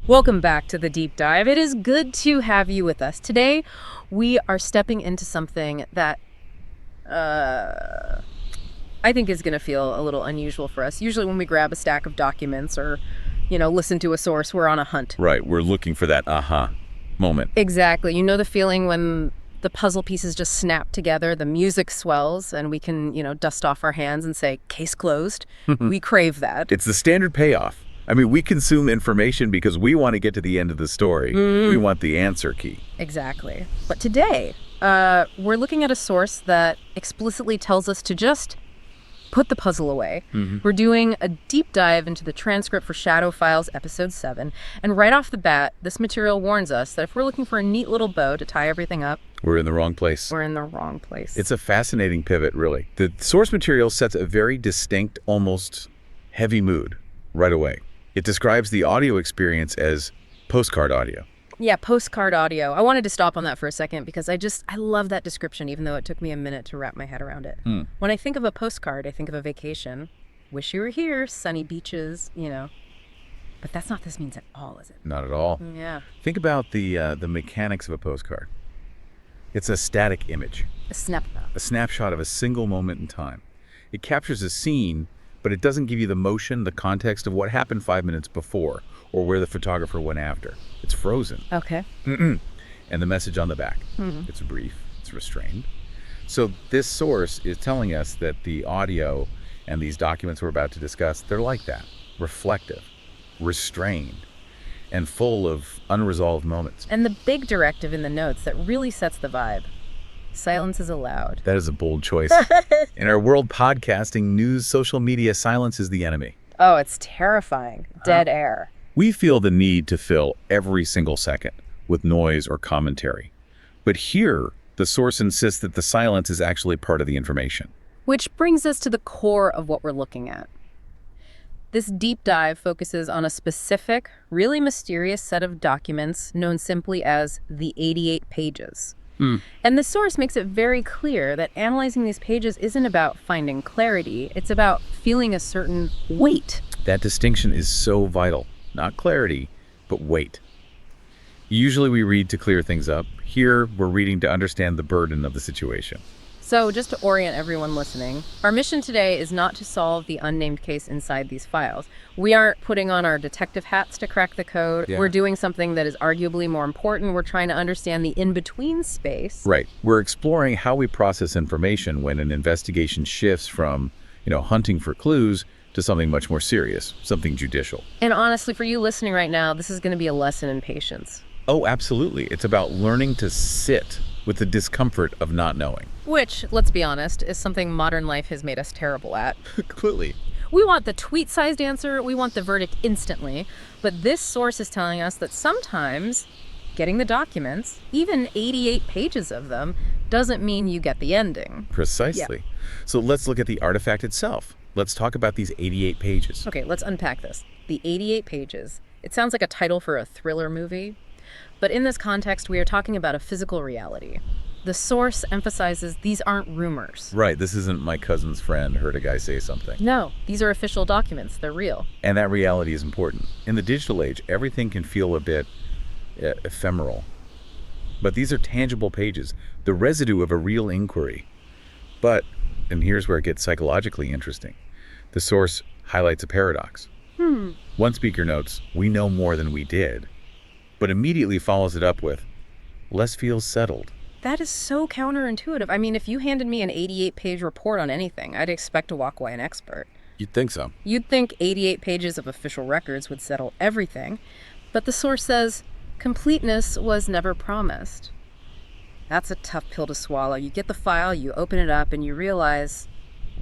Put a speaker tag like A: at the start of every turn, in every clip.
A: Welcome back to the deep dive. It is good to have you with us. Today, we are stepping into something that I think is going to feel a little unusual for us. Usually when we grab a stack of documents or, listen to a source, we're on a hunt.
B: Right, we're looking for that aha moment.
A: Exactly. You know the feeling when the puzzle pieces just snap together, the music swells, and we can, dust off our hands and say, case closed. We crave that.
B: It's the standard payoff. I mean, we consume information because we want to get to the end of the story. We want the answer key.
A: Exactly. But today, we're looking at a source that explicitly tells us to just put the puzzle away. We're doing a deep dive into the transcript for Shadow Files Episode 7. And right off the bat, this material warns us that if we're looking for a neat little bow to tie everything up,
B: we're in the wrong place.
A: We're in the wrong place.
B: It's a fascinating pivot, really. The source material sets a very distinct, almost heavy mood right away. It describes the audio experience as postcard audio.
A: Yeah, postcard audio. I wanted to stop on that for a second because I love that description, even though it took me a minute to wrap my head around it. When I think of a postcard, I think of a vacation. Wish you were here, sunny beaches, But that's not what this means at all, is it?
B: Not at all.
A: Yeah.
B: Think about the mechanics of a postcard. It's a static image.
A: A snapshot.
B: A snapshot of a single moment in time. It captures a scene, but it doesn't give you the motion, the context of what happened 5 minutes before or where the photographer went after. It's frozen.
A: Okay.
B: And the message on the back. It's brief, it's restrained. So this source is telling us that the audio and these documents we're about to discuss, they're like that, reflective, restrained, and full of unresolved moments.
A: And the big directive in the notes that really sets the vibe. Silence is allowed.
B: That is a bold choice. In our world podcasting, news, social media, silence is the enemy.
A: Oh, it's terrifying. Dead air.
B: We feel the need to fill every single second with noise or commentary. But here, the source insists that the silence is actually part of the information.
A: Which brings us to the core of what we're looking at. This deep dive focuses on a specific, really mysterious set of documents known simply as the 88 pages. And the source makes it very clear that analyzing these pages isn't about finding clarity, it's about feeling a certain weight.
B: That distinction is so vital. Not clarity, but weight. Usually we read to clear things up. Here, we're reading to understand the burden of the situation.
A: So just to orient everyone listening, our mission today is not to solve the unnamed case inside these files. We aren't putting on our detective hats to crack the code.
B: Yeah.
A: We're doing something that is arguably more important. We're trying to understand the in-between space.
B: Right. We're exploring how we process information when an investigation shifts from, hunting for clues to something much more serious, something judicial.
A: And honestly, for you listening right now, this is going to be a lesson in patience.
B: Oh, absolutely. It's about learning to sit with the discomfort of not knowing.
A: Which, let's be honest, is something modern life has made us terrible at.
B: Completely.
A: We want the tweet-sized answer, we want the verdict instantly, but this source is telling us that sometimes getting the documents, even 88 pages of them, doesn't mean you get the ending.
B: Precisely.
A: Yeah.
B: So let's look at the artifact itself. Let's talk about these 88 pages.
A: Okay, let's unpack this. The 88 pages. It sounds like a title for a thriller movie, but in this context, we are talking about a physical reality. The source emphasizes these aren't rumors.
B: Right, this isn't my cousin's friend heard a guy say something.
A: No, these are official documents. They're real.
B: And that reality is important. In the digital age, everything can feel a bit ephemeral. But these are tangible pages, the residue of a real inquiry. But, and here's where it gets psychologically interesting, the source highlights a paradox. One speaker notes, "We know more than we did," but immediately follows it up with, "Less feels settled."
A: That is so counterintuitive. I mean, if you handed me an 88-page report on anything, I'd expect to walk away an expert.
B: You'd think so.
A: You'd think 88 pages of official records would settle everything, but the source says completeness was never promised. That's a tough pill to swallow. You get the file, you open it up, and you realize,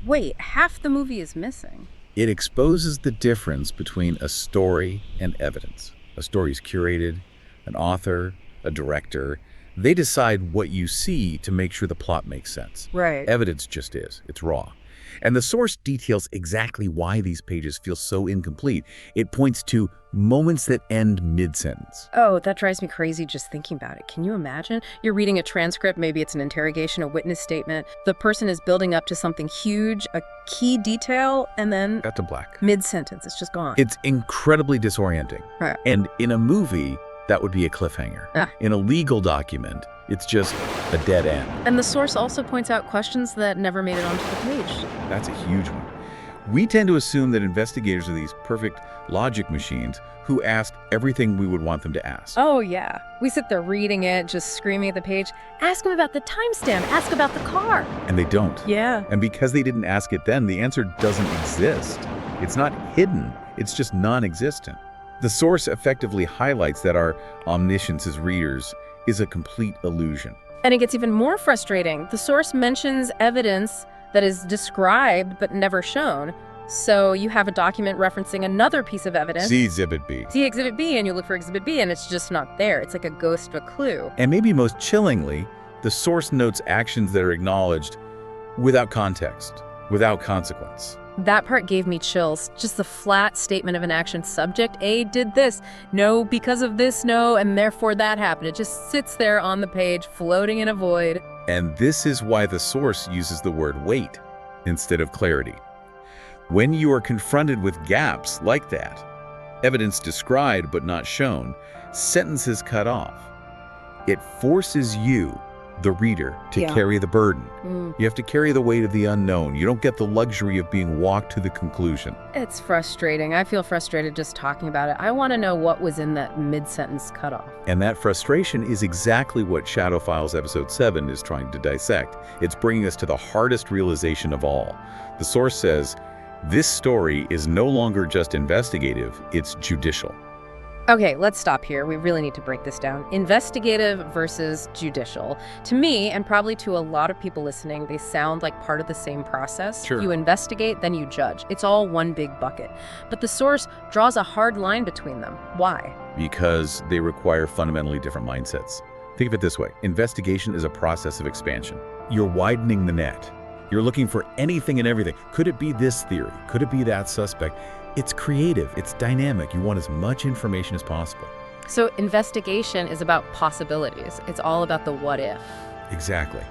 A: wait, half the movie is missing.
B: It exposes the difference between a story and evidence. A story is curated, an author, a director, They decide what you see to make sure the plot makes sense.
A: Right.
B: Evidence just is. It's raw. And the source details exactly why these pages feel so incomplete. It points to moments that end mid-sentence.
A: Oh, that drives me crazy just thinking about it. Can you imagine? You're reading a transcript, maybe it's an interrogation, a witness statement. The person is building up to something huge, a key detail, and then
B: Cut to black.
A: mid-sentence, it's just gone.
B: It's incredibly disorienting.
A: Right.
B: And in a movie, that would be a cliffhanger.
A: Ah.
B: In a legal document, it's just a dead end.
A: And the source also points out questions that never made it onto the page.
B: That's a huge one. We tend to assume that investigators are these perfect logic machines who ask everything we would want them to ask.
A: Oh, yeah. We sit there reading it, just screaming at the page. Ask them about the timestamp. Ask about the car.
B: And they don't.
A: Yeah.
B: And because they didn't ask it then, the answer doesn't exist. It's not hidden. It's just non-existent. The source effectively highlights that our omniscience as readers is a complete illusion.
A: And it gets even more frustrating. The source mentions evidence that is described but never shown. So you have a document referencing another piece of evidence.
B: See Exhibit B.
A: See Exhibit B, and you look for Exhibit B, and it's just not there. It's like a ghost of a clue.
B: And maybe most chillingly, the source notes actions that are acknowledged without context, without consequence.
A: That part gave me chills. Just the flat statement of an action. Subject A did this. No, because of this, no, and therefore that happened. It just sits there on the page, floating in a void.
B: And this is why the source uses the word wait instead of clarity. When you are confronted with gaps like that, evidence described but not shown, sentences cut off, it forces you, the reader, to carry the burden. You have to carry the weight of the unknown. You don't get the luxury of being walked to the conclusion.
A: It's frustrating. I feel frustrated just talking about it. I want to know what was in that mid-sentence cutoff.
B: And that frustration is exactly what Shadow Files Episode 7 is trying to dissect. It's bringing us to the hardest realization of all. The source says, this story is no longer just investigative, it's judicial.
A: Okay, let's stop here. We really need to break this down. Investigative versus judicial. To me, and probably to a lot of people listening, they sound like part of the same process.
B: Sure.
A: You investigate, then you judge. It's all one big bucket. But the source draws a hard line between them. Why?
B: Because they require fundamentally different mindsets. Think of it this way. Investigation is a process of expansion. You're widening the net. You're looking for anything and everything. Could it be this theory? Could it be that suspect? It's creative. It's dynamic. You want as much information as possible.
A: So investigation is about possibilities. It's all about the what if.
B: Exactly.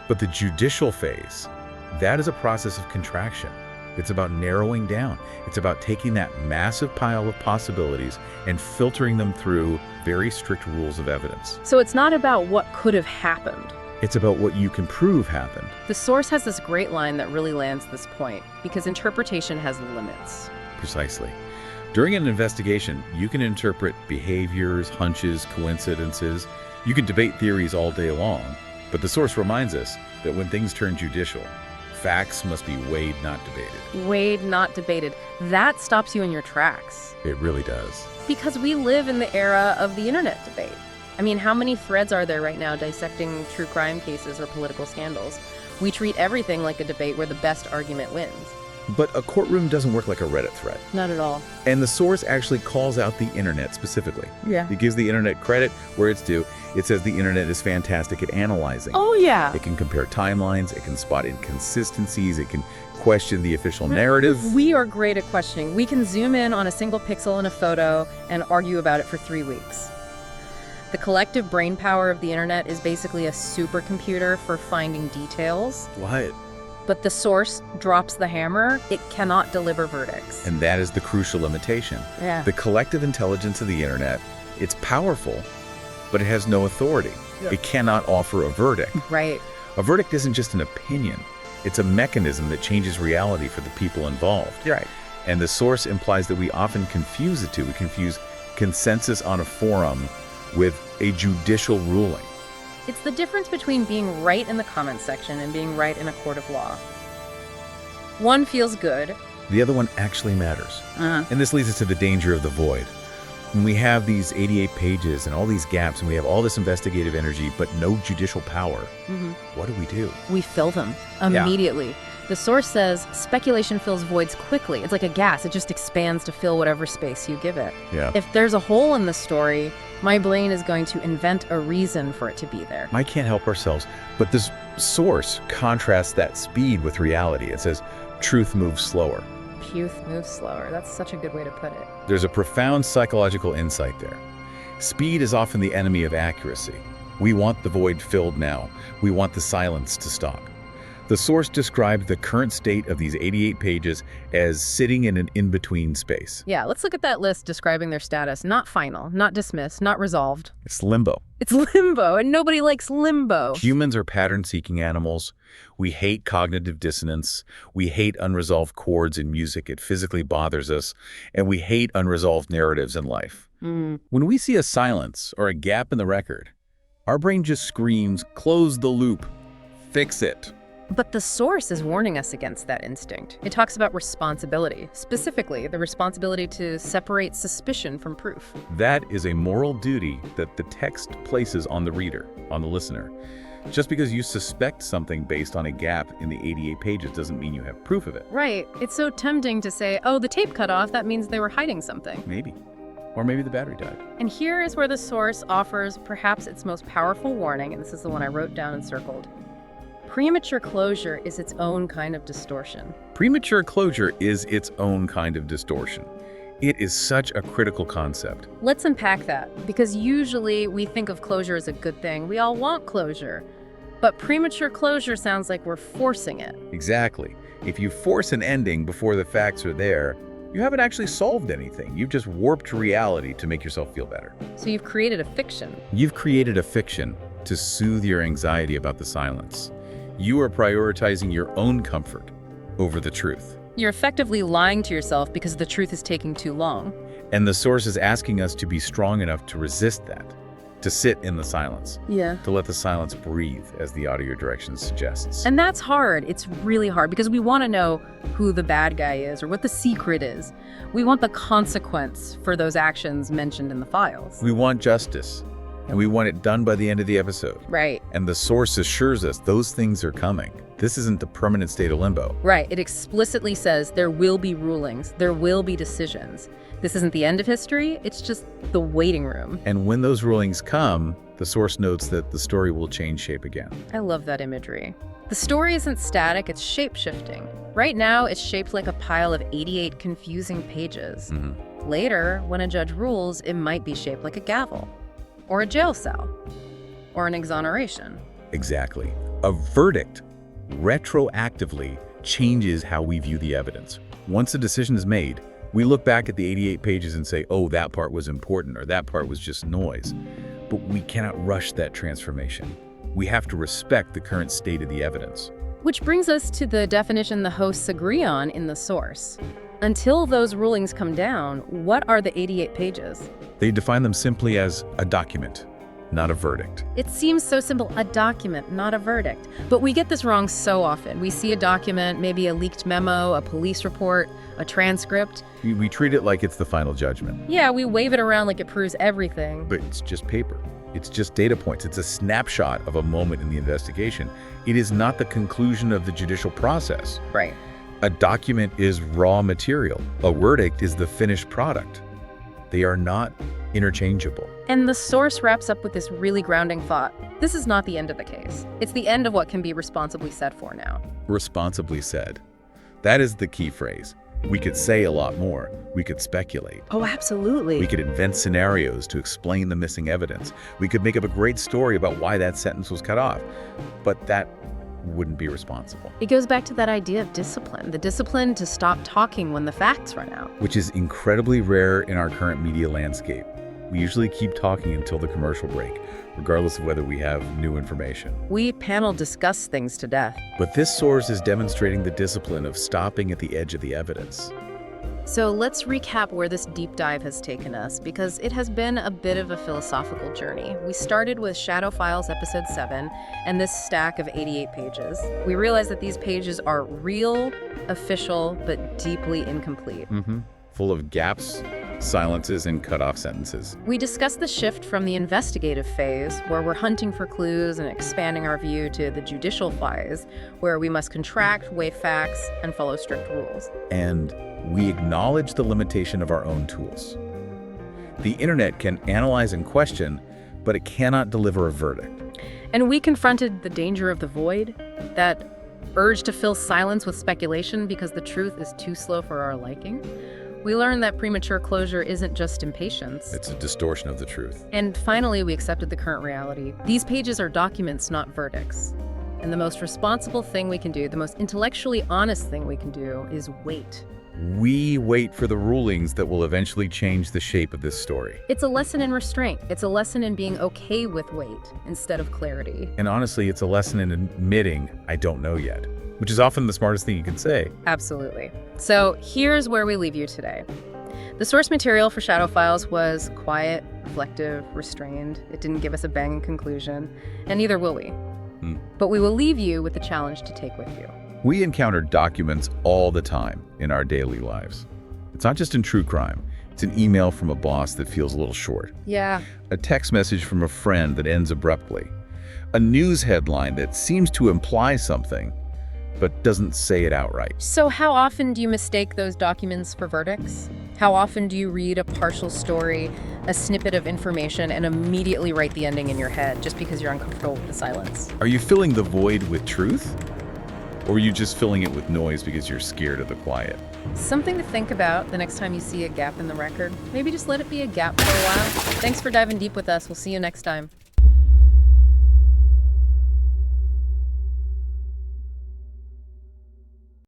B: But the judicial phase, that is a process of contraction. It's about narrowing down. It's about taking that massive pile of possibilities and filtering them through very strict rules of evidence.
A: So it's not about what could have happened.
B: It's about what you can prove happened.
A: The source has this great line that really lands this point, because interpretation has limits.
B: Precisely. During an investigation, you can interpret behaviors, hunches, coincidences. You can debate theories all day long, but the source reminds us that when things turn judicial, facts must be weighed, not debated.
A: Weighed, not debated. That stops you in your tracks.
B: It really does.
A: Because we live in the era of the internet debate. I mean, how many threads are there right now dissecting true crime cases or political scandals? We treat everything like a debate where the best argument wins.
B: But a courtroom doesn't work like a Reddit thread.
A: Not at all.
B: And the source actually calls out the internet specifically.
A: Yeah.
B: It gives the internet credit where it's due. It says the internet is fantastic at analyzing.
A: Oh, yeah.
B: It can compare timelines. It can spot inconsistencies. It can question the official narrative.
A: We are great at questioning. We can zoom in on a single pixel in a photo and argue about it for 3 weeks. The collective brain power of the internet is basically a supercomputer for finding details.
B: What?
A: But the source drops the hammer, it cannot deliver verdicts.
B: And that is the crucial limitation.
A: Yeah.
B: The collective intelligence of the internet, it's powerful, but it has no authority.
A: Yeah.
B: It cannot offer a verdict.
A: Right.
B: A verdict isn't just an opinion. It's a mechanism that changes reality for the people involved.
A: Right.
B: And the source implies that we often confuse the two. We confuse consensus on a forum with a judicial ruling.
A: It's the difference between being right in the comments section and being right in a court of law. One feels good.
B: The other one actually matters.
A: Uh-huh.
B: And this leads us to the danger of the void. When we have these 88 pages and all these gaps and we have all this investigative energy but no judicial power, what do?
A: We fill them immediately. The source says speculation fills voids quickly. It's like a gas. It just expands to fill whatever space you give it.
B: Yeah.
A: If there's a hole in the story, My brain is going to invent a reason for it to be there.
B: I can't help ourselves. But this source contrasts that speed with reality. It says, truth moves slower.
A: Truth moves slower. That's such a good way to put it.
B: There's a profound psychological insight there. Speed is often the enemy of accuracy. We want the void filled now. We want the silence to stop. The source described the current state of these 88 pages as sitting in an in-between space.
A: Yeah, let's look at that list describing their status. Not final, not dismissed, not resolved.
B: It's limbo.
A: It's limbo, and nobody likes limbo.
B: Humans are pattern-seeking animals. We hate cognitive dissonance. We hate unresolved chords in music. It physically bothers us. And we hate unresolved narratives in life. When we see a silence or a gap in the record, our brain just screams, close the loop, fix it.
A: But the source is warning us against that instinct. It talks about responsibility, specifically the responsibility to separate suspicion from proof.
B: That is a moral duty that the text places on the reader, on the listener. Just because you suspect something based on a gap in the 88 pages doesn't mean you have proof of it.
A: Right. It's so tempting to say, oh, the tape cut off, that means they were hiding something.
B: Maybe. Or maybe the battery died.
A: And here is where the source offers perhaps its most powerful warning, and this is the one I wrote down and circled. Premature closure is its own kind of distortion.
B: Premature closure is its own kind of distortion. It is such a critical concept.
A: Let's unpack that, because usually we think of closure as a good thing. We all want closure. But premature closure sounds like we're forcing it.
B: Exactly. If you force an ending before the facts are there, you haven't actually solved anything. You've just warped reality to make yourself feel better.
A: So you've created a fiction.
B: You've created a fiction to soothe your anxiety about the silence. You are prioritizing your own comfort over the truth.
A: You're effectively lying to yourself because the truth is taking too long.
B: And the source is asking us to be strong enough to resist that, to sit in the silence, to let the silence breathe, as the audio direction suggests.
A: And that's hard. It's really hard because we want to know who the bad guy is or what the secret is. We want the consequence for those actions mentioned in the files.
B: We want justice, and we want it done by the end of the episode.
A: Right.
B: And the source assures us those things are coming. This isn't the permanent state of limbo.
A: Right. It explicitly says there will be rulings, there will be decisions. This isn't the end of history, it's just the waiting room.
B: And when those rulings come, the source notes that the story will change shape again.
A: I love that imagery. The story isn't static, it's shape-shifting. Right now, it's shaped like a pile of 88 confusing pages. Later, when a judge rules, it might be shaped like a gavel, or a jail cell, or an exoneration.
B: Exactly. A verdict retroactively changes how we view the evidence. Once a decision is made, we look back at the 88 pages and say, oh, that part was important, or that part was just noise. But we cannot rush that transformation. We have to respect the current state of the evidence.
A: Which brings us to the definition the hosts agree on in the source. Until those rulings come down, what are the 88 pages?
B: They define them simply as a document, not a verdict.
A: It seems so simple, a document, not a verdict. But we get this wrong so often. We see a document, maybe a leaked memo, a police report, a transcript.
B: We treat it like it's the final judgment.
A: Yeah, we wave it around like it proves everything.
B: But it's just paper. It's just data points. It's a snapshot of a moment in the investigation. It is not the conclusion of the judicial process.
A: Right.
B: A document is raw material. A verdict is the finished product. They are not interchangeable.
A: And the source wraps up with this really grounding thought. This is not the end of the case. It's the end of what can be responsibly said for now.
B: Responsibly said. That is the key phrase. We could say a lot more. We could speculate.
A: Oh, absolutely.
B: We could invent scenarios to explain the missing evidence. We could make up a great story about why that sentence was cut off. But that wouldn't be responsible.
A: It goes back to that idea of discipline, the discipline to stop talking when the facts run out.
B: Which is incredibly rare in our current media landscape. We usually keep talking until the commercial break, regardless of whether we have new information.
A: We panel discuss things to death.
B: But this source is demonstrating the discipline of stopping at the edge of the evidence.
A: So let's recap where this deep dive has taken us, because it has been a bit of a philosophical journey. We started with Shadow Files Episode 7 and this stack of 88 pages. We realized that these pages are real, official, but deeply incomplete.
B: Full of gaps, silences, and cut-off sentences.
A: We discussed the shift from the investigative phase, where we're hunting for clues and expanding our view, to the judicial phase, where we must contract, weigh facts, and follow strict rules.
B: And we acknowledge the limitation of our own tools. The internet can analyze and question, but it cannot deliver a verdict.
A: And we confronted the danger of the void, that urge to fill silence with speculation because the truth is too slow for our liking. We learned that premature closure isn't just impatience.
B: It's a distortion of the truth.
A: And finally, we accepted the current reality. These pages are documents, not verdicts. And the most responsible thing we can do, the most intellectually honest thing we can do, is wait.
B: We wait for the rulings that will eventually change the shape of this story.
A: It's a lesson in restraint. It's a lesson in being okay with wait instead of clarity.
B: And honestly, it's a lesson in admitting I don't know yet, which is often the smartest thing you can say.
A: Absolutely. So here's where we leave you today. The source material for Shadow Files was quiet, reflective, restrained. It didn't give us a bang conclusion, and neither will we. But we will leave you with the challenge to take with you.
B: We encounter documents all the time in our daily lives. It's not just in true crime. It's an email from a boss that feels a little short.
A: Yeah.
B: A text message from a friend that ends abruptly. A news headline that seems to imply something, but doesn't say it outright.
A: So how often do you mistake those documents for verdicts? How often do you read a partial story, a snippet of information, and immediately write the ending in your head just because you're uncomfortable with the silence?
B: Are you filling the void with truth? Or are you just filling it with noise because you're scared of the quiet?
A: Something to think about the next time you see a gap in the record. Maybe just let it be a gap for a while. Thanks for diving deep with us. We'll see you next time.